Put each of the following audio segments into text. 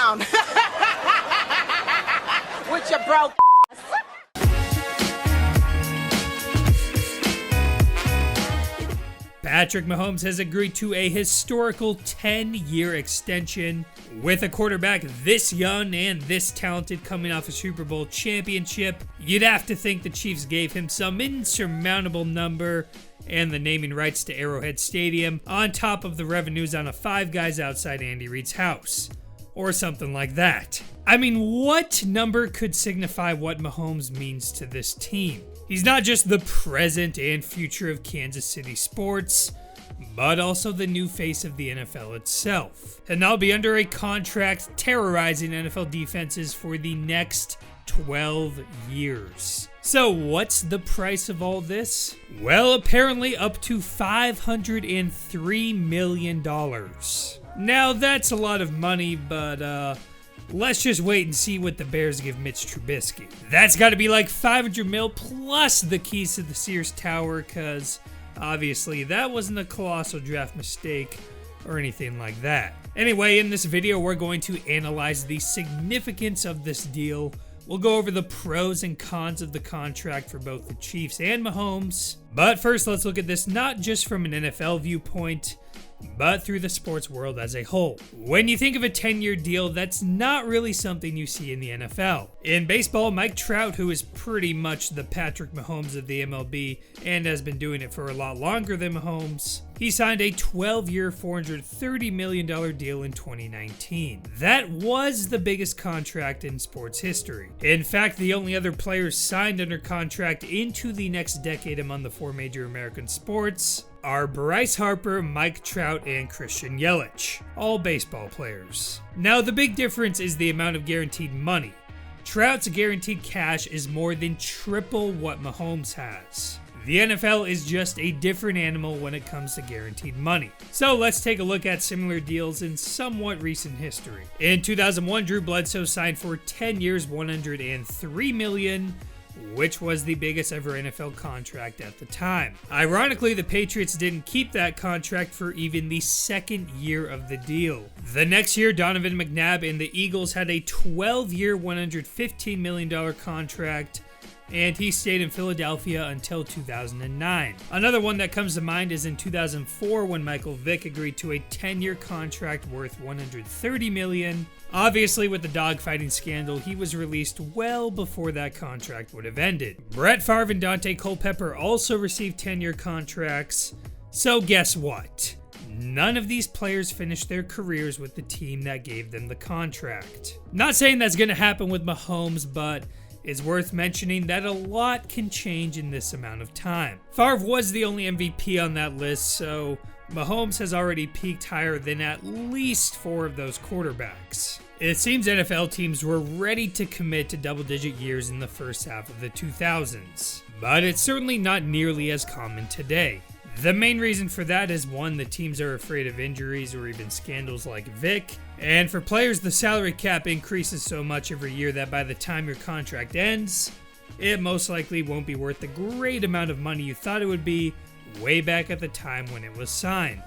down with your broke. Patrick Mahomes has agreed to a historical 10-year extension. With a quarterback this young and this talented coming off a Super Bowl championship, you'd have to think the Chiefs gave him some insurmountable number and the naming rights to Arrowhead Stadium on top of the revenues on a Five Guys outside Andy Reid's house. Or something like that. I mean, what number could signify what Mahomes means to this team? He's not just the present and future of Kansas City sports, but also the new face of the NFL itself. And I'll be under a contract terrorizing NFL defenses for the next 12 years. So what's the price of all this? Well, apparently up to $503 million. Now that's a lot of money, but let's just wait and see what the Bears give Mitch Trubisky. That's got to be like $500 million plus the keys to the Sears Tower, because obviously that wasn't a colossal draft mistake or anything like that. Anyway, in this video, we're going to analyze the significance of this deal. We'll go over the pros and cons of the contract for both the Chiefs and Mahomes. But first, let's look at this not just from an NFL viewpoint, but through the sports world as a whole. When you think of a 10-year deal, that's not really something you see in the NFL. In baseball, Mike Trout, who is pretty much the Patrick Mahomes of the MLB and has been doing it for a lot longer than Mahomes, he signed a 12-year, $430 million deal in 2019. That was the biggest contract in sports history. In fact, the only other players signed under contract into the next decade among the four major American sports are Bryce Harper, Mike Trout, and Christian Yelich, all baseball players. Now, the big difference is the amount of guaranteed money. Trout's guaranteed cash is more than triple what Mahomes has. The NFL is just a different animal when it comes to guaranteed money. So let's take a look at similar deals in somewhat recent history. In 2001, Drew Bledsoe signed for 10 years, $103 million, which was the biggest ever NFL contract at the time. Ironically, the Patriots didn't keep that contract for even the second year of the deal. The next year, Donovan McNabb and the Eagles had a 12-year, $115 million contract, and he stayed in Philadelphia until 2009. Another one that comes to mind is in 2004 when Michael Vick agreed to a 10-year contract worth $130 million. Obviously, with the dogfighting scandal, he was released well before that contract would have ended. Brett Favre and Dante Culpepper also received 10-year contracts. So guess what? None of these players finished their careers with the team that gave them the contract. Not saying that's going to happen with Mahomes, but it's worth mentioning that a lot can change in this amount of time. Favre was the only MVP on that list, so Mahomes has already peaked higher than at least 4 of those quarterbacks. It seems NFL teams were ready to commit to double-digit years in the first half of the 2000s, but it's certainly not nearly as common today. The main reason for that is, one, the teams are afraid of injuries or even scandals like Vic, and for players, the salary cap increases so much every year that by the time your contract ends, it most likely won't be worth the great amount of money you thought it would be way back at the time when it was signed.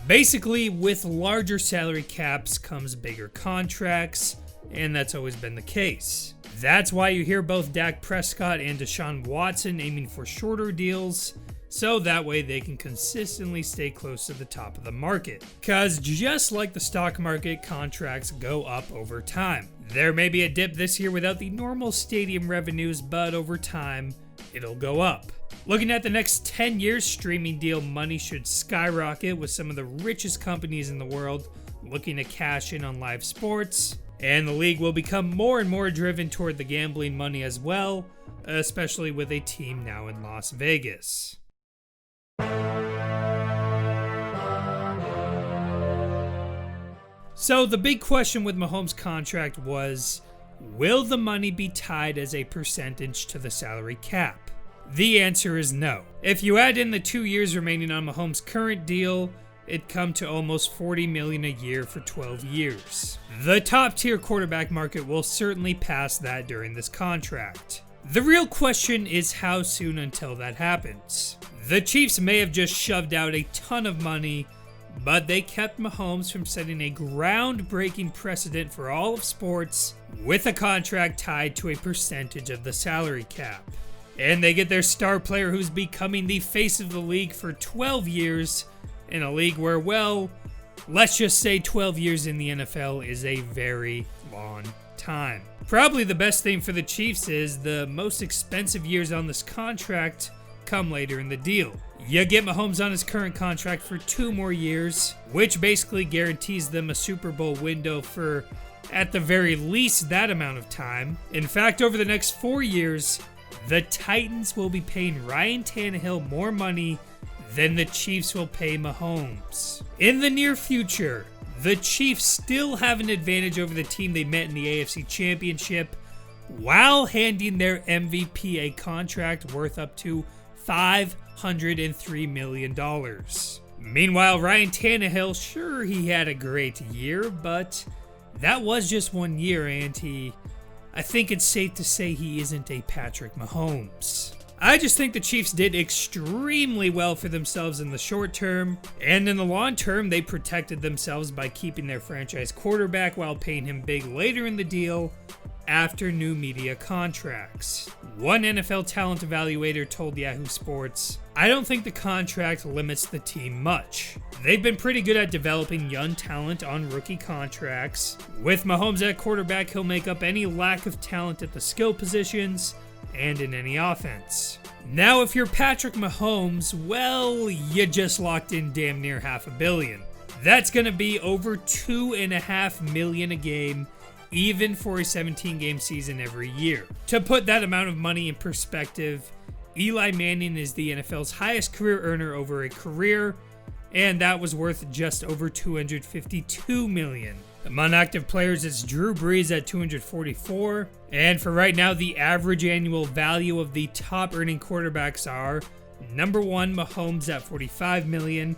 Basically, with larger salary caps comes bigger contracts, and that's always been the case. That's why you hear both Dak Prescott and Deshaun Watson aiming for shorter deals, so that way they can consistently stay close to the top of the market. Cause just like the stock market, contracts go up over time. There may be a dip this year without the normal stadium revenues, but over time, it'll go up. Looking at the next 10 years, streaming deal money should skyrocket, with some of the richest companies in the world looking to cash in on live sports. And the league will become more and more driven toward the gambling money as well, especially with a team now in Las Vegas. So the big question with Mahomes' contract was, will the money be tied as a percentage to the salary cap? The answer is no. If you add in the 2 years remaining on Mahomes' current deal, it'd come to almost $40 million a year for 12 years. The top-tier quarterback market will certainly pass that during this contract. The real question is how soon until that happens. The Chiefs may have just shoved out a ton of money but they kept Mahomes from setting a groundbreaking precedent for all of sports with a contract tied to a percentage of the salary cap. And they get their star player who's becoming the face of the league for 12 years in a league where, well, let's just say 12 years in the NFL is a very long time. Probably the best thing for the Chiefs is the most expensive years on this contract come later in the deal. You get Mahomes on his current contract for 2 more years, which basically guarantees them a Super Bowl window for, at the very least, that amount of time. In fact, over the next 4 years, the Titans will be paying Ryan Tannehill more money than the Chiefs will pay Mahomes. In the near future, the Chiefs still have an advantage over the team they met in the AFC Championship while handing their MVP a contract worth up to $503 million. Meanwhile, Ryan Tannehill, sure, he had a great year, but that was just 1 year, and I think it's safe to say he isn't a Patrick Mahomes. I just think the Chiefs did extremely well for themselves in the short term, and in the long term, they protected themselves by keeping their franchise quarterback while paying him big later in the deal after new media contracts. One NFL talent evaluator told Yahoo Sports, "I don't think the contract limits the team much. They've been pretty good at developing young talent on rookie contracts. With Mahomes at quarterback, he'll make up any lack of talent at the skill positions and in any offense." Now, if you're Patrick Mahomes, well, you just locked in damn near $500 million. That's gonna be over $2.5 million a game, even for a 17-game season every year. To put that amount of money in perspective, Eli Manning is the NFL's highest career earner over a career, and that was worth just over $252 million. Among active players, it's Drew Brees at 244, and for right now, the average annual value of the top earning quarterbacks are number 1, Mahomes at $45 million,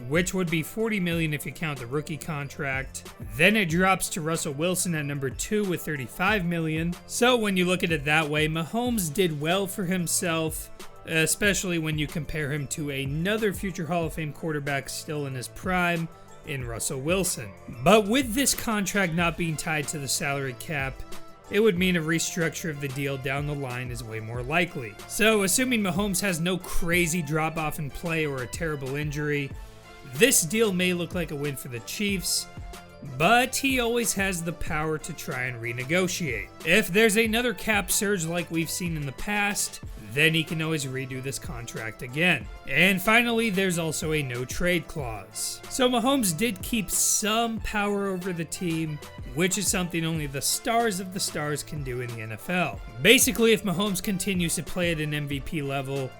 which would be $40 million if you count the rookie contract. Then it drops to Russell Wilson at number 2 with $35 million. So when you look at it that way, Mahomes did well for himself, especially when you compare him to another future Hall of Fame quarterback still in his prime, in Russell Wilson. But with this contract not being tied to the salary cap, it would mean a restructure of the deal down the line is way more likely. So assuming Mahomes has no crazy drop-off in play or a terrible injury, this deal may look like a win for the Chiefs, but he always has the power to try and renegotiate. If there's another cap surge like we've seen in the past, then he can always redo this contract again. And finally, there's also a no-trade clause. So Mahomes did keep some power over the team, which is something only the stars of the stars can do in the NFL. Basically, if Mahomes continues to play at an MVP level,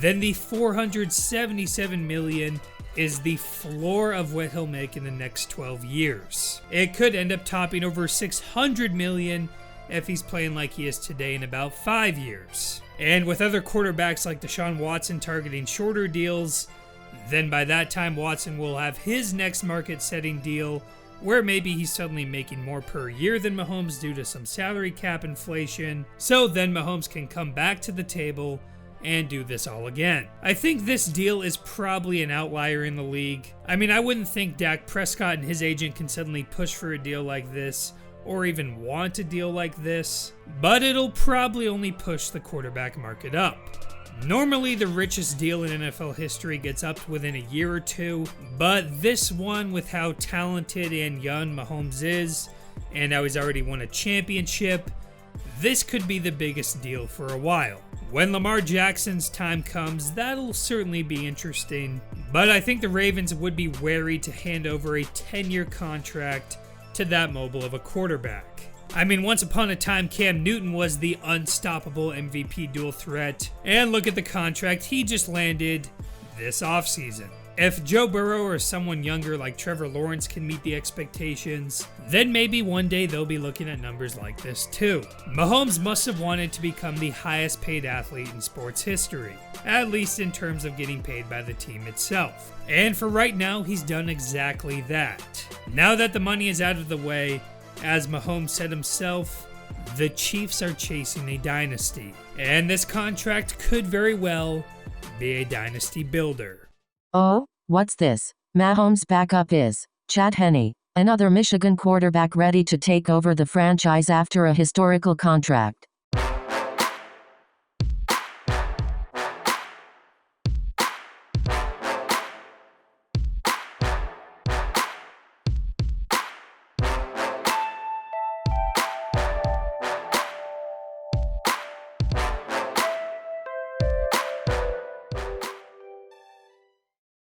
then the $477 million is the floor of what he'll make in the next 12 years. It could end up topping over $600 million if he's playing like he is today in about 5 years. And with other quarterbacks like Deshaun Watson targeting shorter deals, then by that time Watson will have his next market-setting deal where maybe he's suddenly making more per year than Mahomes due to some salary cap inflation, so then Mahomes can come back to the table and do this all again. I think this deal is probably an outlier in the league. I mean, I wouldn't think Dak Prescott and his agent can suddenly push for a deal like this or even want a deal like this, but it'll probably only push the quarterback market up. Normally, the richest deal in NFL history gets upped within a year or two, but this one, with how talented and young Mahomes is, and how he's already won a championship, this could be the biggest deal for a while. When Lamar Jackson's time comes, that'll certainly be interesting, but I think the Ravens would be wary to hand over a 10-year contract to that mobile of a quarterback. I mean, once upon a time, Cam Newton was the unstoppable MVP dual threat, and look at the contract he just landed this offseason. If Joe Burrow or someone younger like Trevor Lawrence can meet the expectations, then maybe one day they'll be looking at numbers like this too. Mahomes must have wanted to become the highest paid athlete in sports history, at least in terms of getting paid by the team itself. And for right now, he's done exactly that. Now that the money is out of the way, as Mahomes said himself, the Chiefs are chasing a dynasty, and this contract could very well be a dynasty builder. Oh, what's this? Mahomes' backup is Chad Henne, another Michigan quarterback ready to take over the franchise after a historical contract.